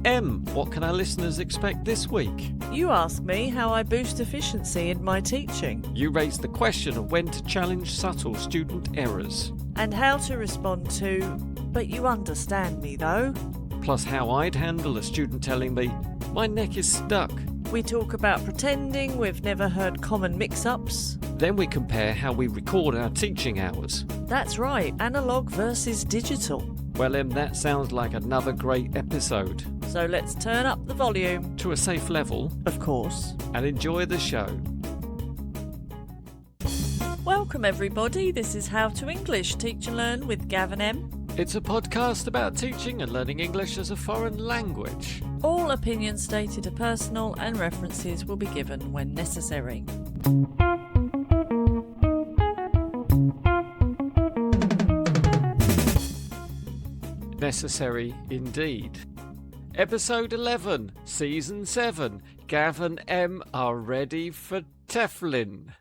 Em, what can our listeners expect this week? You ask me how I boost efficiency in my teaching. You raised the question of when to challenge subtle student errors. And how to respond to, but you understand me though. Plus how I'd handle a student telling me, my neck is stuck. We talk about pretending we've never heard common mix-ups. Then we compare how we record our teaching hours. That's right, analogue versus digital. Well, Em, that sounds like another great episode. So let's turn up the volume. To a safe level. Of course. And enjoy the show. Welcome everybody, this is How to English Teach and Learn with Gav and Em. It's a podcast about teaching and learning English as a foreign language. All opinions stated are personal and references will be given when necessary. Necessary indeed. Episode 11, Season 7. Gav and Em are ready for TEFLing.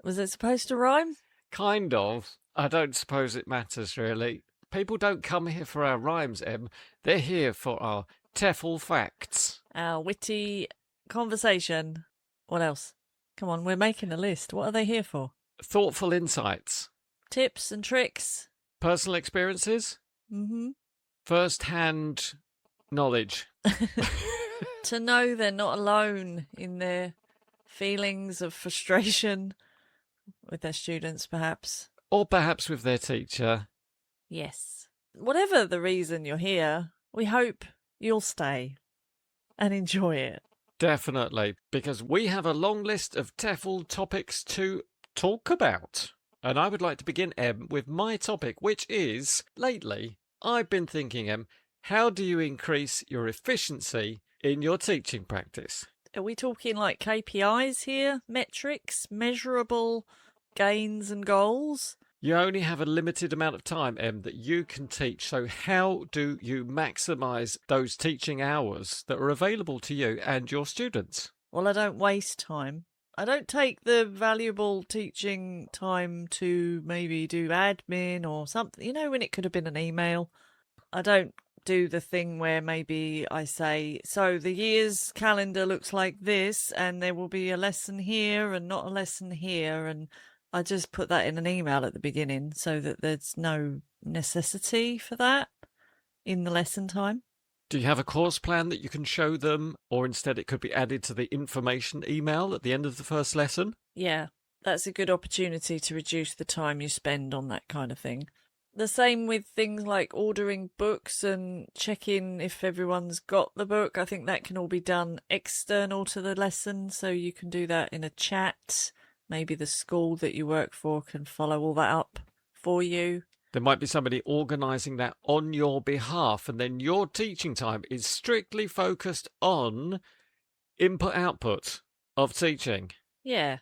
Was it supposed to rhyme? Kind of. I don't suppose it matters, really. People don't come here for our rhymes, Em. They're here for our TEFL facts. Our witty conversation. What else? Come on, we're making a list. What are they here for? Thoughtful insights. Tips and tricks. Personal experiences. Mm-hmm. First-hand knowledge. To know they're not alone in their feelings of frustration with their students, perhaps. Or perhaps with their teacher. Yes. Whatever the reason you're here, we hope you'll stay and enjoy it. Definitely, because we have a long list of TEFL topics to talk about. And I would like to begin, Em, with my topic, which is, lately, I've been thinking, Em, how do you increase your efficiency in your teaching practice? Are we talking like KPIs here? Metrics? Measurable gains and goals? You only have a limited amount of time, Em, that you can teach. So how do you maximise those teaching hours that are available to you and your students? Well, I don't waste time. I don't take the valuable teaching time to maybe do admin or something, when it could have been an email. I don't do the thing where maybe I say, so the year's calendar looks like this and there will be a lesson here and not a lesson here. And I just put that in an email at the beginning so that there's no necessity for that in the lesson time. Do you have a course plan that you can show them, or instead it could be added to the information email at the end of the first lesson? Yeah, that's a good opportunity to reduce the time you spend on that kind of thing. The same with things like ordering books and checking if everyone's got the book. I think that can all be done external to the lesson, so you can do that in a chat. Maybe the school that you work for can follow all that up for you. There might be somebody organising that on your behalf, and then your teaching time is strictly focused on input-output of teaching. Yeah.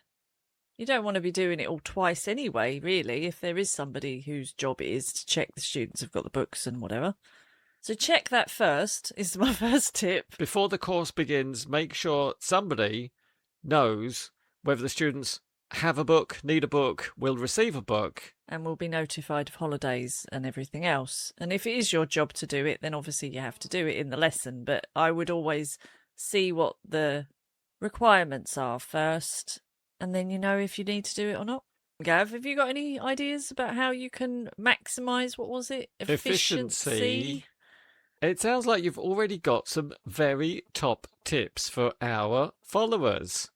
You don't want to be doing it all twice anyway, really, if there is somebody whose job it is to check the students have got the books and whatever. So check that first, is my first tip. Before the course begins, make sure somebody knows whether the students have a book, need a book, will receive a book. And will be notified of holidays and everything else. And if it is your job to do it, then obviously you have to do it in the lesson. But I would always see what the requirements are first, and then you know if you need to do it or not. Gav, have you got any ideas about how you can maximise, what was it? Efficiency? It sounds like you've already got some very top tips for our followers.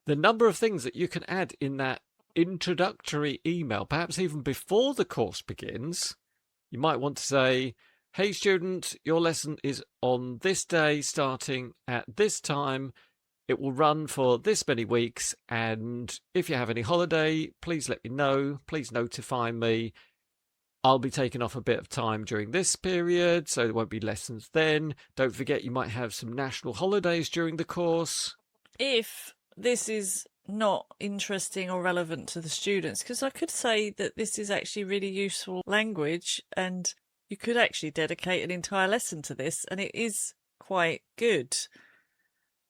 The number of things that you can add in that introductory email, perhaps even before the course begins. You might want to say, hey student, your lesson is on this day starting at this time. It will run for this many weeks, and if you have any holiday, please let me know. Please notify me. I'll be taking off a bit of time during this period, so there won't be lessons then. Don't forget you might have some national holidays during the course. If this is not interesting or relevant to the students, because I could say that this is actually really useful language and you could actually dedicate an entire lesson to this, and it is quite good.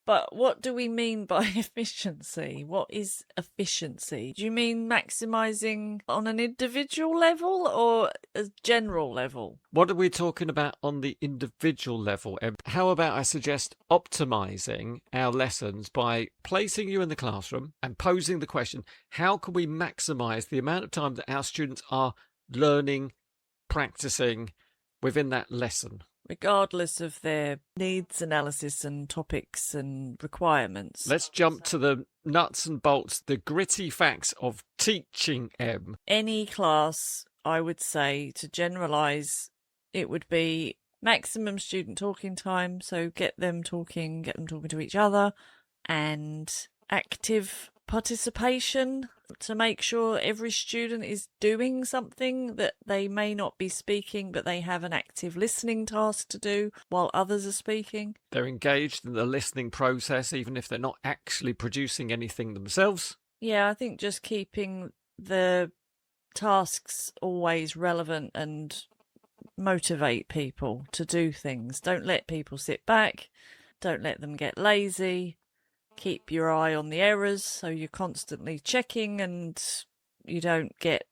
But what do we mean by efficiency? What is efficiency? Do you mean maximising on an individual level or a general level? What are we talking about on the individual level? How about I suggest optimizing our lessons by placing you in the classroom and posing the question, how can we maximize the amount of time that our students are learning, practicing within that lesson? Regardless of their needs analysis and topics and requirements. Let's jump to the nuts and bolts, the gritty facts of teaching, Em. Any class, I would say, to generalise, it would be maximum student talking time, so get them talking to each other, and active participation to make sure every student is doing something that they may not be speaking, but they have an active listening task to do while others are speaking. They're engaged in the listening process, even if they're not actually producing anything themselves. Yeah, I think just keeping the tasks always relevant and motivate people to do things. Don't let people sit back. Don't let them get lazy. Keep your eye on the errors so you're constantly checking and you don't get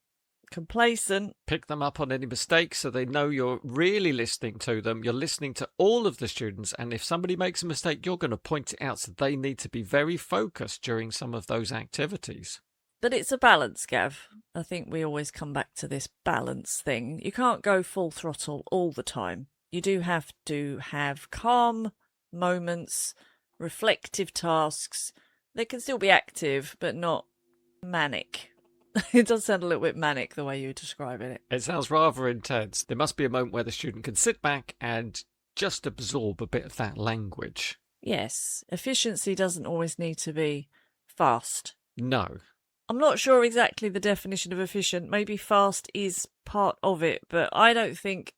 complacent. Pick them up on any mistakes so they know you're really listening to them. You're listening to all of the students, and if somebody makes a mistake, you're going to point it out, so they need to be very focused during some of those activities. But it's a balance, Gav. I think we always come back to this balance thing. You can't go full throttle all the time. You do have to have calm moments, reflective tasks. They can still be active, but not manic. It does sound a little bit manic the way you're describing it. It sounds rather intense. There must be a moment where the student can sit back and just absorb a bit of that language. Yes, efficiency doesn't always need to be fast. No. I'm not sure exactly the definition of efficient. Maybe fast is part of it, but I don't think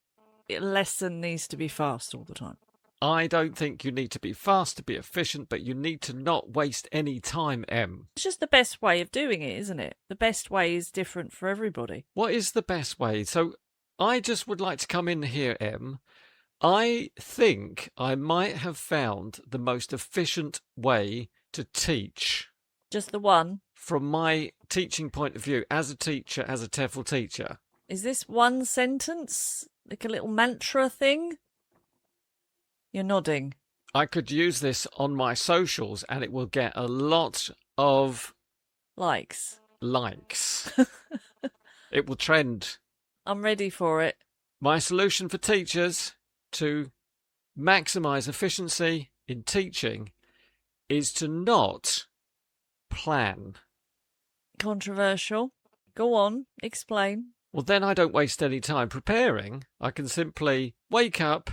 a lesson needs to be fast all the time. I don't think you need to be fast to be efficient, but you need to not waste any time, Em. It's just the best way of doing it, isn't it? The best way is different for everybody. What is the best way? So I just would like to come in here, Em. I think I might have found the most efficient way to teach. Just the one? From my teaching point of view, as a teacher, as a TEFL teacher. Is this one sentence? Like a little mantra thing? You're nodding. I could use this on my socials and it will get a lot of likes. It will trend. I'm ready for it. My solution for teachers to maximise efficiency in teaching is to not plan. Controversial. Go on, explain. Well, then I don't waste any time preparing. I can simply wake up,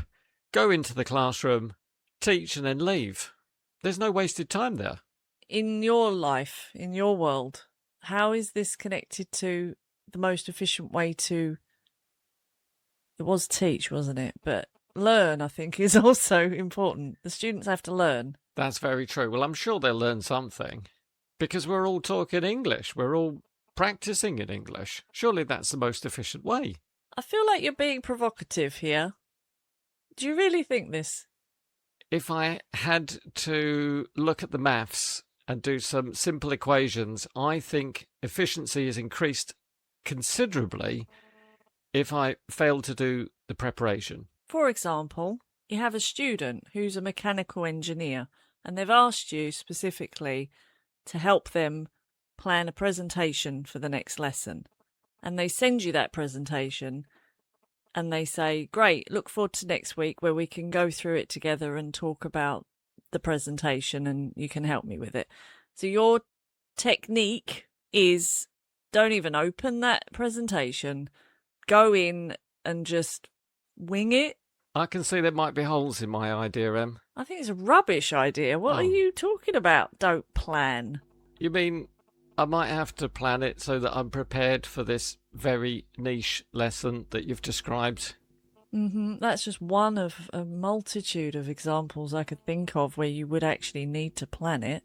go into the classroom, teach, and then leave. There's no wasted time there. In your life, in your world, how is this connected to the most efficient way to... It was teach, wasn't it? But learn, I think, is also important. The students have to learn. That's very true. Well, I'm sure they'll learn something. Because we're all talking English. We're all practicing in English. Surely that's the most efficient way. I feel like you're being provocative here. Do you really think this? If I had to look at the maths and do some simple equations, I think efficiency is increased considerably if I fail to do the preparation. For example, you have a student who's a mechanical engineer and they've asked you specifically to help them plan a presentation for the next lesson. And they send you that presentation and they say, great, look forward to next week where we can go through it together and talk about the presentation and you can help me with it. So your technique is don't even open that presentation, go in and just wing it. I can see there might be holes in my idea, Em. I think it's a rubbish idea. What are you talking about? Don't plan. You mean I might have to plan it so that I'm prepared for this very niche lesson that you've described? That's just one of a multitude of examples I could think of where you would actually need to plan it.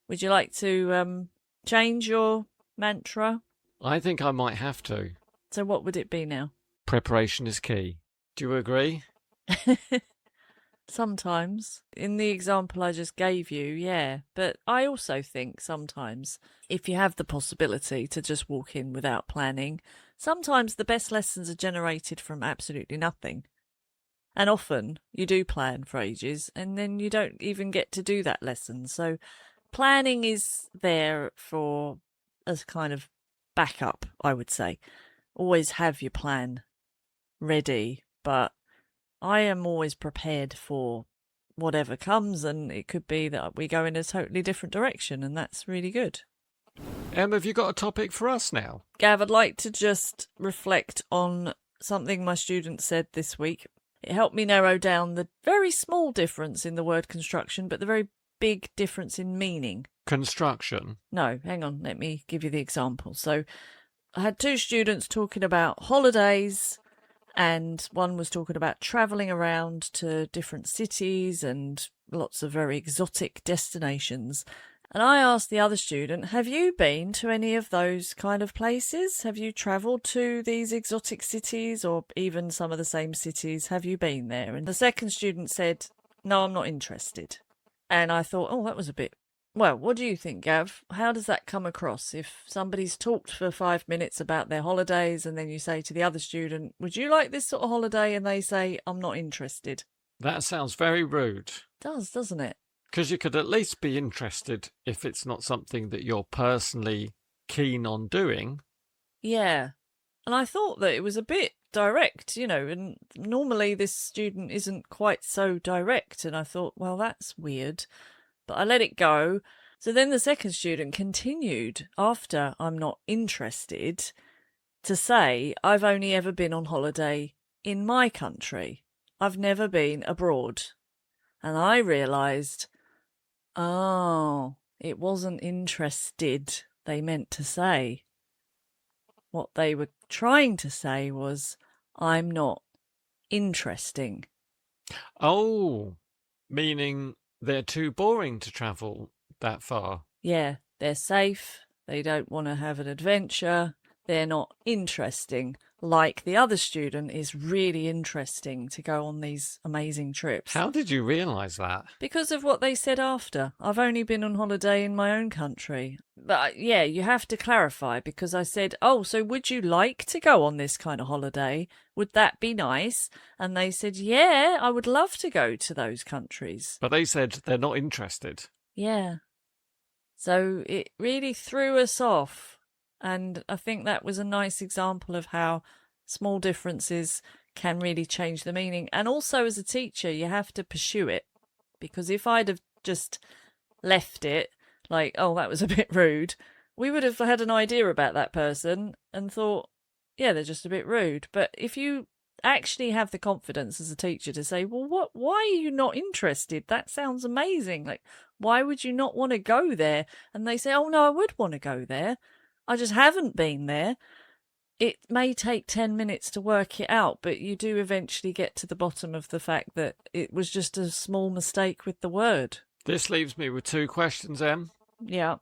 Would you like to change your mantra? I think I might have to. So what would it be now? Preparation is key. Do you agree? Sometimes. In the example I just gave you, yeah. But I also think sometimes if you have the possibility to just walk in without planning, sometimes the best lessons are generated from absolutely nothing. And often you do plan for ages and then you don't even get to do that lesson. So planning is there for as kind of backup, I would say. Always have your plan ready, but I am always prepared for whatever comes, and it could be that we go in a totally different direction, and that's really good. Em, have you got a topic for us now? Gav, I'd like to just reflect on something my student said this week. It helped me narrow down the very small difference in the word construction, but the very big difference in meaning. Construction? No, hang on, let me give you the example. So I had two students talking about holidays, and one was talking about travelling around to different cities and lots of very exotic destinations. And I asked the other student, have you been to any of those kind of places? Have you travelled to these exotic cities or even some of the same cities? Have you been there? And the second student said, no, I'm not interested. And I thought, oh, that was a bit... Well, what do you think, Gav? How does that come across? If somebody's talked for 5 minutes about their holidays and then you say to the other student, would you like this sort of holiday? And they say, I'm not interested. That sounds very rude. It does, doesn't it? Because you could at least be interested if it's not something that you're personally keen on doing. Yeah. And I thought that it was a bit direct, and normally this student isn't quite so direct. And I thought, well, that's weird. But I let it go. So then the second student continued after I'm not interested to say, I've only ever been on holiday in my country. I've never been abroad. And I realised, oh, it wasn't interested they meant to say. What they were trying to say was, I'm not interesting. Oh, meaning they're too boring to travel that far. Yeah, they're safe. They don't want to have an adventure. They're not interesting. Like the other student is really interesting to go on these amazing trips. How did you realise that? Because of what they said after. I've only been on holiday in my own country. But yeah, you have to clarify because I said, oh, so would you like to go on this kind of holiday? Would that be nice? And they said, yeah, I would love to go to those countries. But they said they're not interested. Yeah. So it really threw us off. And I think that was a nice example of how small differences can really change the meaning. And also as a teacher, you have to pursue it. Because if I'd have just left it like, oh, that was a bit rude, we would have had an idea about that person and thought, yeah, they're just a bit rude. But if you actually have the confidence as a teacher to say, well, why are you not interested? That sounds amazing. Like, why would you not want to go there? And they say, oh, no, I would want to go there. I just haven't been there. It may take 10 minutes to work it out, but you do eventually get to the bottom of the fact that it was just a small mistake with the word. This leaves me with two questions, Em. Yeah.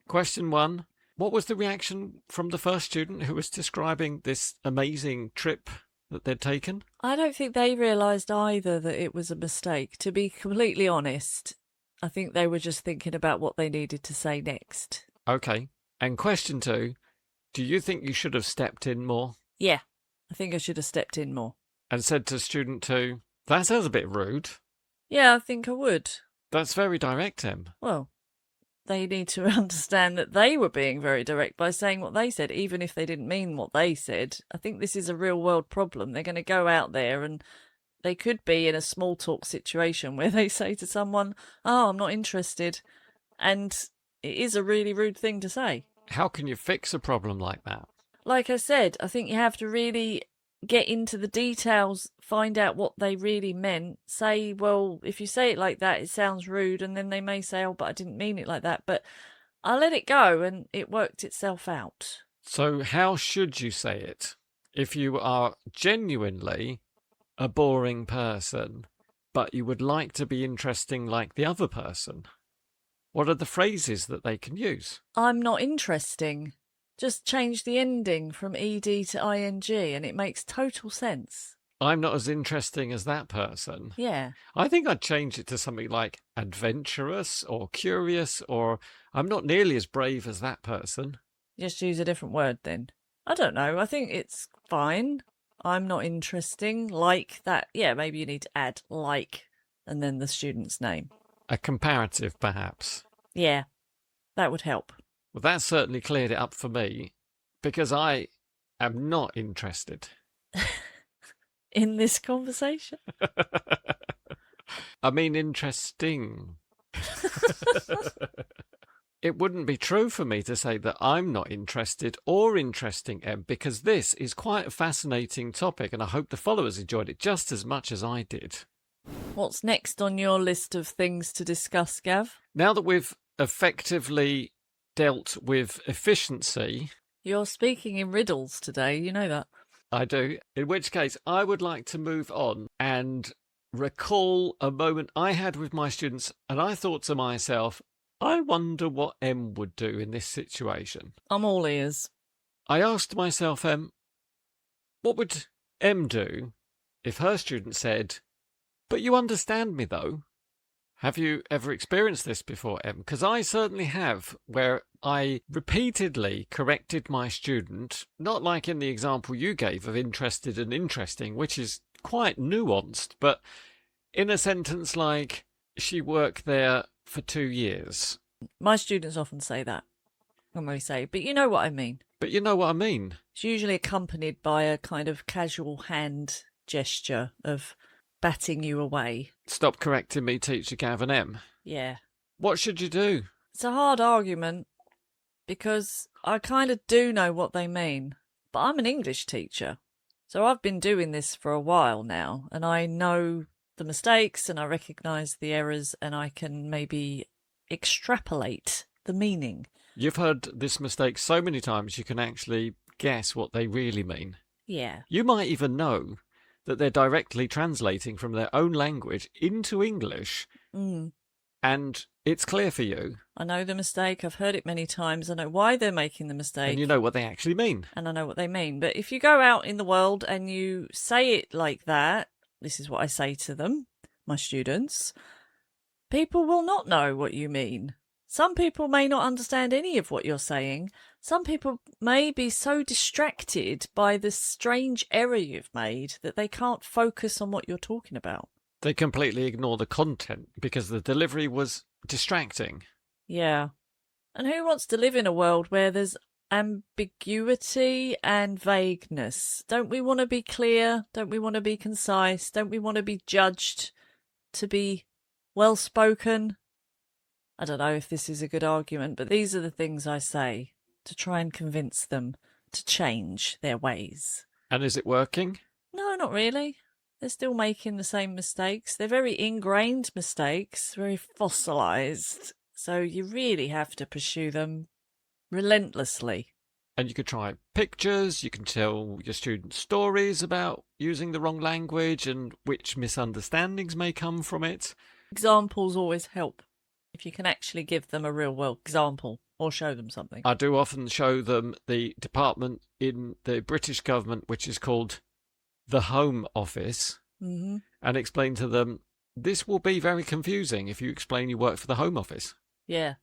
Question one, what was the reaction from the first student who was describing this amazing trip that they'd taken? I don't think they realised either that it was a mistake. To be completely honest, I think they were just thinking about what they needed to say next. Okay. And question two, do you think you should have stepped in more? Yeah, I think I should have stepped in more. And said to student two, that sounds a bit rude. Yeah, I think I would. That's very direct, Em. Well, they need to understand that they were being very direct by saying what they said, even if they didn't mean what they said. I think this is a real world problem. They're going to go out there and they could be in a small talk situation where they say to someone, oh, I'm not interested. And it is a really rude thing to say. How can you fix a problem like that? Like I said, I think you have to really get into the details, find out what they really meant. Say, well, if you say it like that, it sounds rude. And then they may say, oh, but I didn't mean it like that. But I let it go and it worked itself out. So how should you say it? If you are genuinely a boring person, but you would like to be interesting like the other person, what are the phrases that they can use? I'm not interesting. Just change the ending from ed to ing and it makes total sense. I'm not as interesting as that person. Yeah. I think I'd change it to something like adventurous or curious, or I'm not nearly as brave as that person. Just use a different word then. I don't know. I think it's fine. I'm not interesting. Like that. Yeah, maybe you need to add like and then the student's name. A comparative, perhaps. Yeah, that would help. Well, that certainly cleared it up for me because I am not interested. In this conversation? I mean, interesting. It wouldn't be true for me to say that I'm not interested or interesting, Em, because this is quite a fascinating topic and I hope the followers enjoyed it just as much as I did. What's next on your list of things to discuss, Gav? Now that we've effectively dealt with efficiency... You're speaking in riddles today, you know that. I do. In which case, I would like to move on and recall a moment I had with my students, and I thought to myself, I wonder what Em would do in this situation. I'm all ears. I asked myself, what would Em do if her student said, but you understand me though? Have you ever experienced this before, Em? Because I certainly have, where I repeatedly corrected my student, not like in the example you gave of interested and interesting, which is quite nuanced, but in a sentence like, she worked there for 2 years. My students often say that when we say, but you know what I mean. But you know what I mean. It's usually accompanied by a kind of casual hand gesture of batting you away. Stop correcting me, teacher Gav and Em. Yeah. What should you do? It's a hard argument because I kind of do know what they mean, but I'm an English teacher. So I've been doing this for a while now and I know the mistakes and I recognise the errors and I can maybe extrapolate the meaning. You've heard this mistake so many times you can actually guess what they really mean. Yeah. You might even know that they're directly translating from their own language into English, and it's clear for you. I know the mistake. I've heard it many times. I know why they're making the mistake. And you know what they actually mean. And I know what they mean. But if you go out in the world and you say it like that, this is what I say to them, my students, people will not know what you mean. Some people may not understand any of what you're saying. Some people may be so distracted by the strange error you've made that they can't focus on what you're talking about. They completely ignore the content because the delivery was distracting. Yeah. And who wants to live in a world where there's ambiguity and vagueness? Don't we want to be clear? Don't we want to be concise? Don't we want to be judged to be well-spoken? I don't know if this is a good argument, but these are the things I say to try and convince them to change their ways. And is it working? No, not really. They're still making the same mistakes. They're very ingrained mistakes, very fossilised. So you really have to pursue them relentlessly. And you could try pictures, you can tell your students stories about using the wrong language and which misunderstandings may come from it. Examples always help. If you can actually give them a real world example or show them something. I do often show them the department in the British government which is called the Home Office, and explain to them, this will be very confusing if you explain you work for the Home Office. Yeah,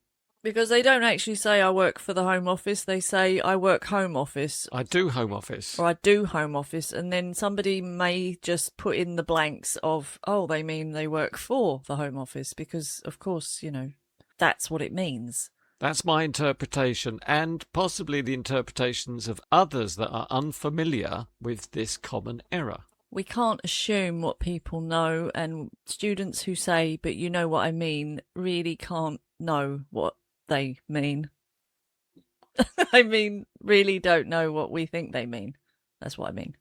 because they don't actually say I work for the Home Office, they say I work Home Office. I do Home Office. Or I do Home Office, and then somebody may just put in the blanks of, oh, they mean they work for the Home Office, because, of course, you know, that's what it means. That's my interpretation, and possibly the interpretations of others that are unfamiliar with this common error. We can't assume what people know, and students who say, but you know what I mean, really can't know what they mean. I mean, really don't know what we think they mean. That's what I mean.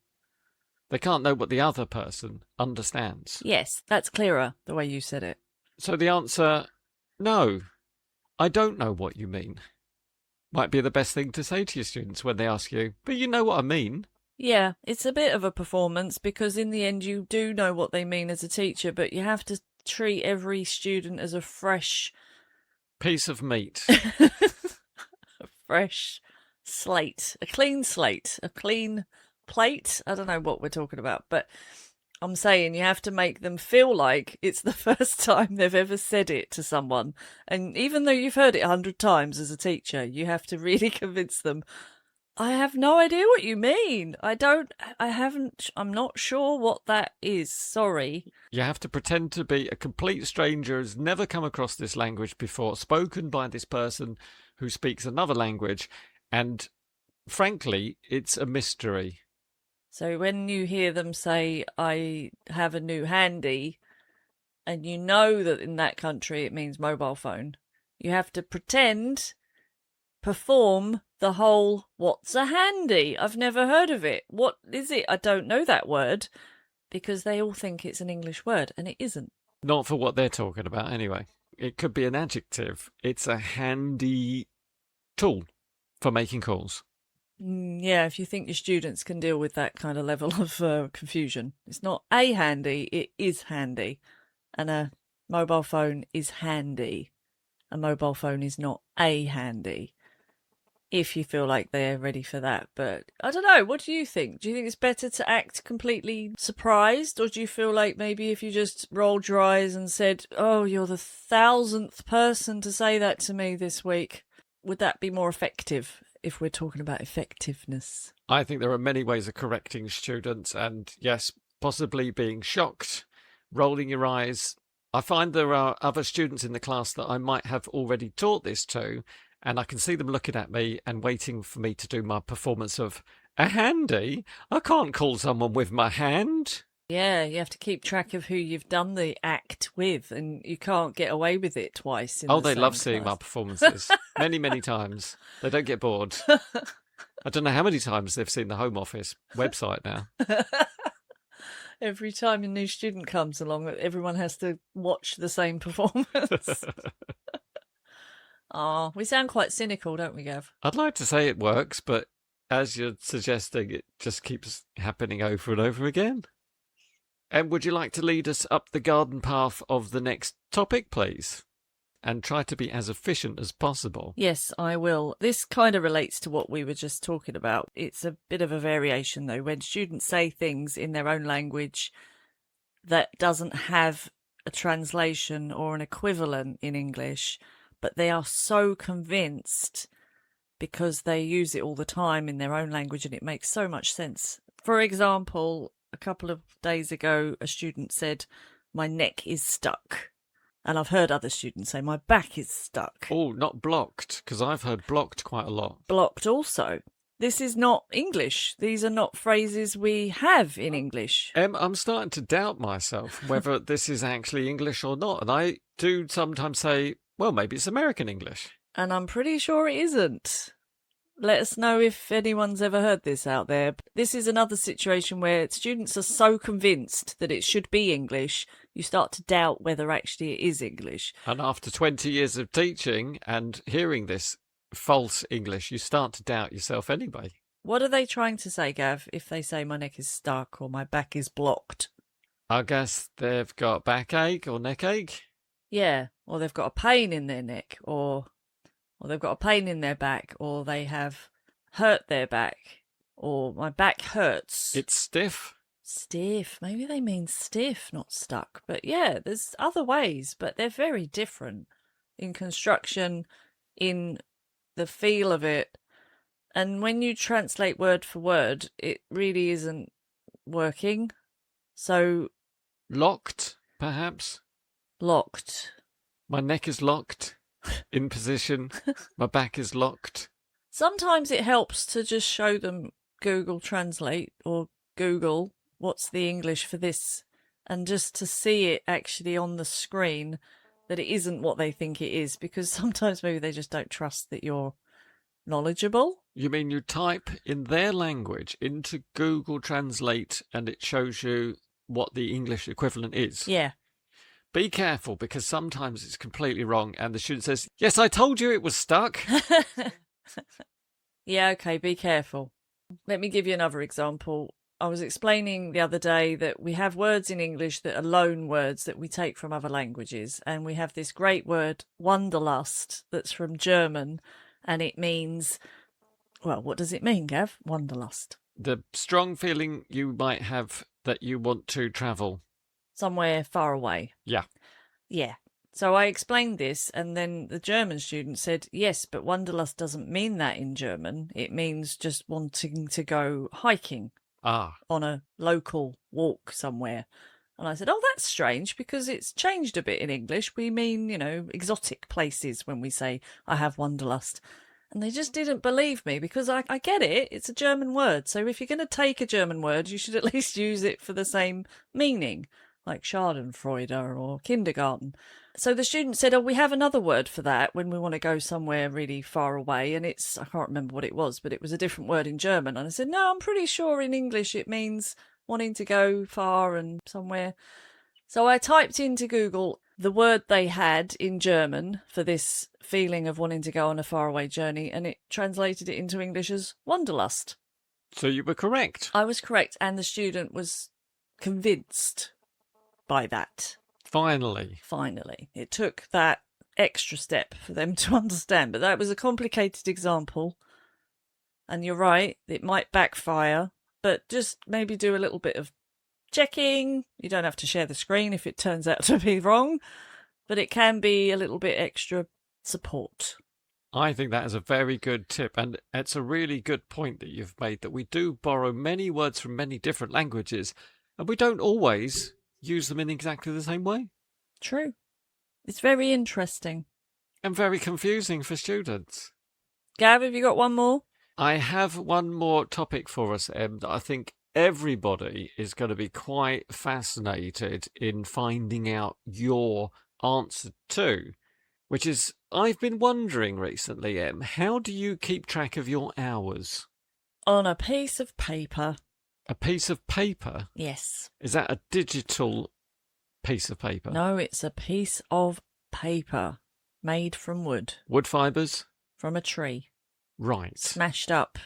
They can't know what the other person understands. Yes, that's clearer, the way you said it. So the answer, no, I don't know what you mean. Might be the best thing to say to your students when they ask you, but you know what I mean. Yeah, it's a bit of a performance because in the end you do know what they mean as a teacher, but you have to treat every student as a fresh piece of meat. A fresh slate, a clean slate, a clean plate. I don't know what we're talking about, but I'm saying you have to make them feel like it's the first time they've ever said it to someone. And even though you've heard it 100 times as a teacher, you have to really convince them, I have no idea what you mean. I'm not sure what that is. Sorry. You have to pretend to be a complete stranger who's never come across this language before, spoken by this person who speaks another language, and frankly, it's a mystery. So when you hear them say, I have a new handy, and you know that in that country it means mobile phone, you have to perform the whole, what's a handy? I've never heard of it. What is it? I don't know that word, because they all think it's an English word, and it isn't. Not for what they're talking about, anyway. It could be an adjective. It's a handy tool for making calls. Yeah, if you think your students can deal with that kind of level of confusion. It's not a handy, it is handy. And a mobile phone is handy. A mobile phone is not a handy. If you feel like they're ready for that. But I don't know, what do you think? Do you think it's better to act completely surprised? Or do you feel like maybe if you just rolled your eyes and said, oh, you're the 1,000th person to say that to me this week, would that be more effective? If we're talking about effectiveness. I think there are many ways of correcting students, and yes, possibly being shocked, rolling your eyes. I find there are other students in the class that I might have already taught this to, and I can see them looking at me and waiting for me to do my performance of a handy. I can't call someone with my hand. Yeah, you have to keep track of who you've done the act with, and you can't get away with it twice. They love seeing my performances. Many, many times. They don't get bored. I don't know how many times they've seen the Home Office website now. Every time a new student comes along, everyone has to watch the same performance. We sound quite cynical, don't we, Gav? I'd like to say it works, but as you're suggesting, it just keeps happening over and over again. And would you like to lead us up the garden path of the next topic, please? And try to be as efficient as possible. Yes, I will. This kind of relates to what we were just talking about. It's a bit of a variation, though. When students say things in their own language that doesn't have a translation or an equivalent in English, but they are so convinced because they use it all the time in their own language and it makes so much sense. For example, a couple of days ago, a student said, my neck is stuck. And I've heard other students say, my back is stuck. Oh, not blocked, because I've heard blocked quite a lot. Blocked also. This is not English. These are not phrases we have in English. I'm starting to doubt myself whether this is actually English or not. And I do sometimes say, well, maybe it's American English. And I'm pretty sure it isn't. Let us know if anyone's ever heard this out there. This is another situation where students are so convinced that it should be English, you start to doubt whether actually it is English. And after 20 years of teaching and hearing this false English, you start to doubt yourself anyway. What are they trying to say, Gav, if they say my neck is stuck or my back is blocked? I guess they've got backache or neck ache. Yeah, or they've got a pain in their neck, or they've got a pain in their back, or they have hurt their back, or my back hurts. It's stiff. Stiff. Maybe they mean stiff, not stuck. But yeah, there's other ways, but they're very different in construction, in the feel of it. And when you translate word for word, it really isn't working. So... Locked, perhaps? Locked. My neck is locked. In position. My back is locked. Sometimes it helps to just show them Google Translate or Google what's the English for this, and just to see it actually on the screen that it isn't what they think it is, because sometimes maybe they just don't trust that you're knowledgeable. You mean you type in their language into Google Translate and it shows you what the English equivalent is? Yeah. Be careful, because sometimes it's completely wrong and the student says, yes, I told you it was stuck. Yeah, okay, be careful. Let me give you another example. I was explaining the other day that we have words in English that are loan words that we take from other languages. And we have this great word, Wanderlust, that's from German. And it means, well, what does it mean, Gav? Wanderlust. The strong feeling you might have that you want to travel. Somewhere far away. Yeah. Yeah. So I explained this, and then the German student said, yes, but Wanderlust doesn't mean that in German. It means just wanting to go hiking on a local walk somewhere. And I said, oh, that's strange, because it's changed a bit in English. We mean, exotic places when we say, I have Wanderlust. And they just didn't believe me, because I get it. It's a German word. So if you're going to take a German word, you should at least use it for the same meaning, like Schadenfreude or kindergarten. So the student said, oh, we have another word for that when we want to go somewhere really far away. And I can't remember what it was, but it was a different word in German. And I said, no, I'm pretty sure in English it means wanting to go far and somewhere. So I typed into Google the word they had in German for this feeling of wanting to go on a faraway journey, and it translated it into English as Wanderlust. So you were correct. I was correct, and the student was convinced by that. Finally. It took that extra step for them to understand, but that was a complicated example. And you're right, it might backfire, but just maybe do a little bit of checking. You don't have to share the screen if it turns out to be wrong, but it can be a little bit extra support. I think that is a very good tip, and it's a really good point that you've made, that we do borrow many words from many different languages, and we don't always use them in exactly the same way. True. It's very interesting. And very confusing for students. Gav, have you got one more? I have one more topic for us, Em, that I think everybody is going to be quite fascinated in finding out your answer to, which is, I've been wondering recently, Em, how do you keep track of your hours? On a piece of paper. A piece of paper? Yes. Is that a digital piece of paper? No, it's a piece of paper made from wood. Wood fibres? From a tree. Right. Smashed up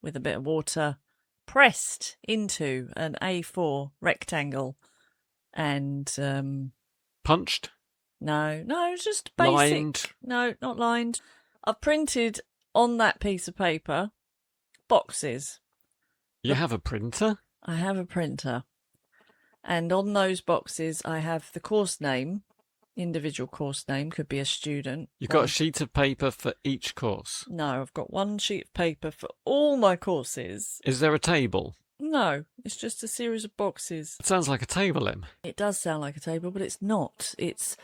with a bit of water, pressed into an A4 rectangle, and punched? No, it's just basic. Lined? No, not lined. I've printed on that piece of paper boxes. You have a printer? I have a printer. And on those boxes, I have the course name, individual course name, could be a student. You've got a sheet of paper for each course? No, I've got one sheet of paper for all my courses. Is there a table? No, it's just a series of boxes. It sounds like a table, Em. It does sound like a table, but it's not. It's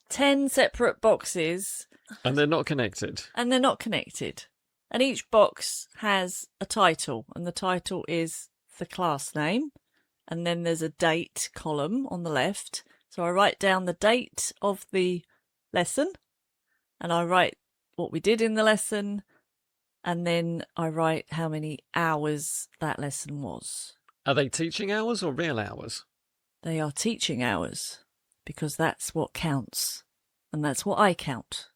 10 separate boxes. And they're not connected? And they're not connected. And each box has a title, and the title is the class name. And then there's a date column on the left. So I write down the date of the lesson, and I write what we did in the lesson, and then I write how many hours that lesson was. Are they teaching hours or real hours? They are teaching hours, because that's what counts, and that's what I count,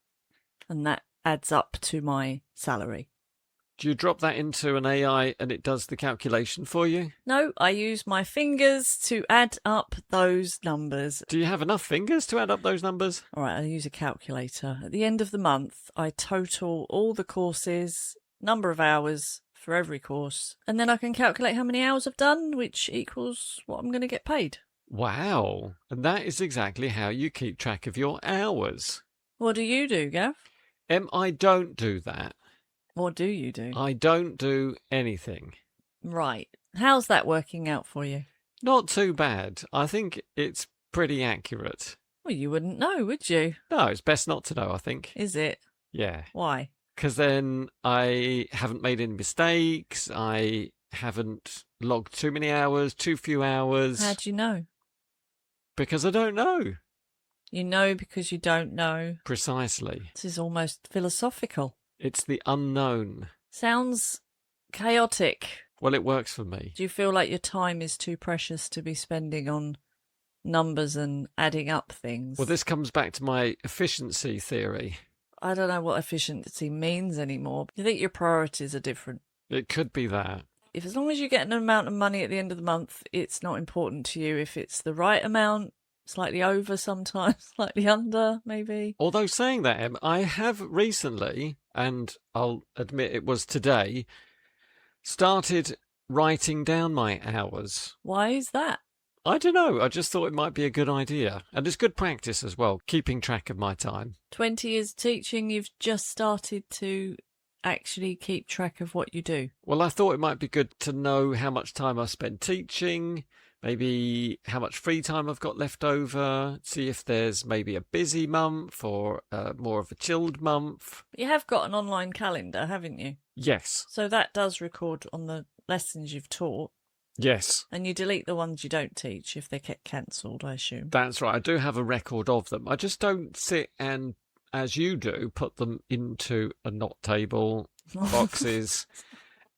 and that adds up to my salary. Do you drop that into an AI and it does the calculation for you? No, I use my fingers to add up those numbers. Do you have enough fingers to add up those numbers? All right, I use a calculator. At the end of the month, I total all the courses, number of hours for every course, and then I can calculate how many hours I've done, which equals what I'm going to get paid. Wow. And that is exactly how you keep track of your hours. What do you do, Gav? I don't do that. What do you do? I don't do anything. Right. How's that working out for you? Not too bad. I think it's pretty accurate. Well, you wouldn't know, would you? No, it's best not to know, I think. Is it? Yeah. Why? Because then I haven't made any mistakes. I haven't logged too many hours, too few hours. How do you know? Because I don't know. You know because you don't know. Precisely. This is almost philosophical. It's the unknown. Sounds chaotic. Well, it works for me. Do you feel like your time is too precious to be spending on numbers and adding up things? Well, this comes back to my efficiency theory. I don't know what efficiency means anymore. Do you think your priorities are different? It could be that. If as long as you get an amount of money at the end of the month, it's not important to you if it's the right amount, slightly over sometimes, slightly under, maybe. Although saying that, Em, I have recently, and I'll admit it was today, started writing down my hours. Why is that? I don't know. I just thought it might be a good idea. And it's good practice as well, keeping track of my time. 20 years teaching, you've just started to actually keep track of what you do. Well, I thought it might be good to know how much time I spend teaching, maybe how much free time I've got left over, see if there's maybe a busy month or more of a chilled month. You have got an online calendar, haven't you? Yes. So that does record on the lessons you've taught. Yes. And you delete the ones you don't teach if they get cancelled, I assume. That's right. I do have a record of them. I just don't sit and, as you do, put them into a knot table, boxes,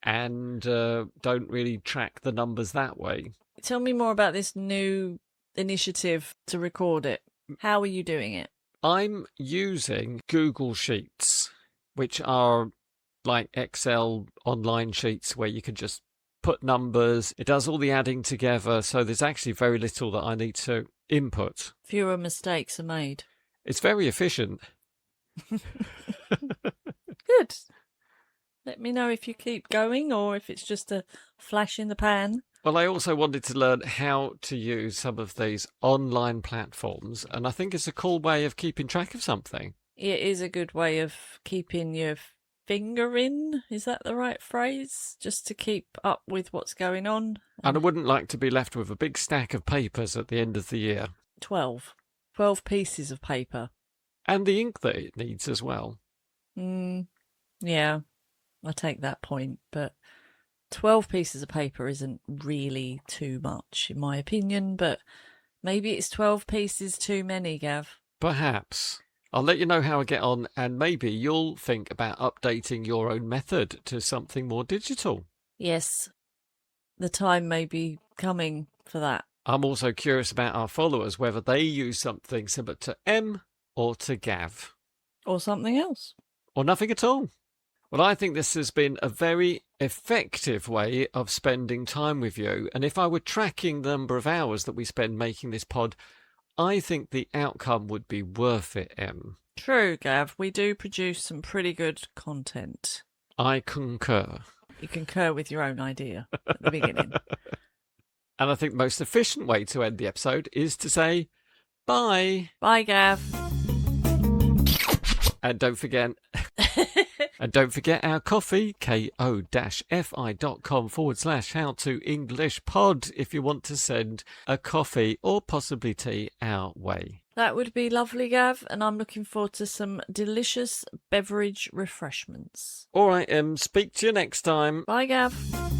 and don't really track the numbers that way. Tell me more about this new initiative to record it. How are you doing it? I'm using Google Sheets, which are like Excel online sheets where you can just put numbers. It does all the adding together, so there's actually very little that I need to input. Fewer mistakes are made. It's very efficient. Good. Let me know if you keep going or if it's just a flash in the pan. Well, I also wanted to learn how to use some of these online platforms, and I think it's a cool way of keeping track of something. It is a good way of keeping your finger in. Is that the right phrase? Just to keep up with what's going on. And I wouldn't like to be left with a big stack of papers at the end of the year. 12 pieces of paper. And the ink that it needs as well. Yeah, I take that point, but 12 pieces of paper isn't really too much, in my opinion, but maybe it's 12 pieces too many, Gav. Perhaps. I'll let you know how I get on, and maybe you'll think about updating your own method to something more digital. Yes, the time may be coming for that. I'm also curious about our followers, whether they use something similar to Em or to Gav. Or something else. Or nothing at all. Well, I think this has been a very effective way of spending time with you. And if I were tracking the number of hours that we spend making this pod, I think the outcome would be worth it, Em. True, Gav. We do produce some pretty good content. I concur. You concur with your own idea at the beginning. And I think the most efficient way to end the episode is to say bye. Bye, Gav. And don't forget our coffee, ko-fi.com/how-to-English-pod if you want to send a coffee or possibly tea our way. That would be lovely, Gav, and I'm looking forward to some delicious beverage refreshments. All right, speak to you next time. Bye, Gav.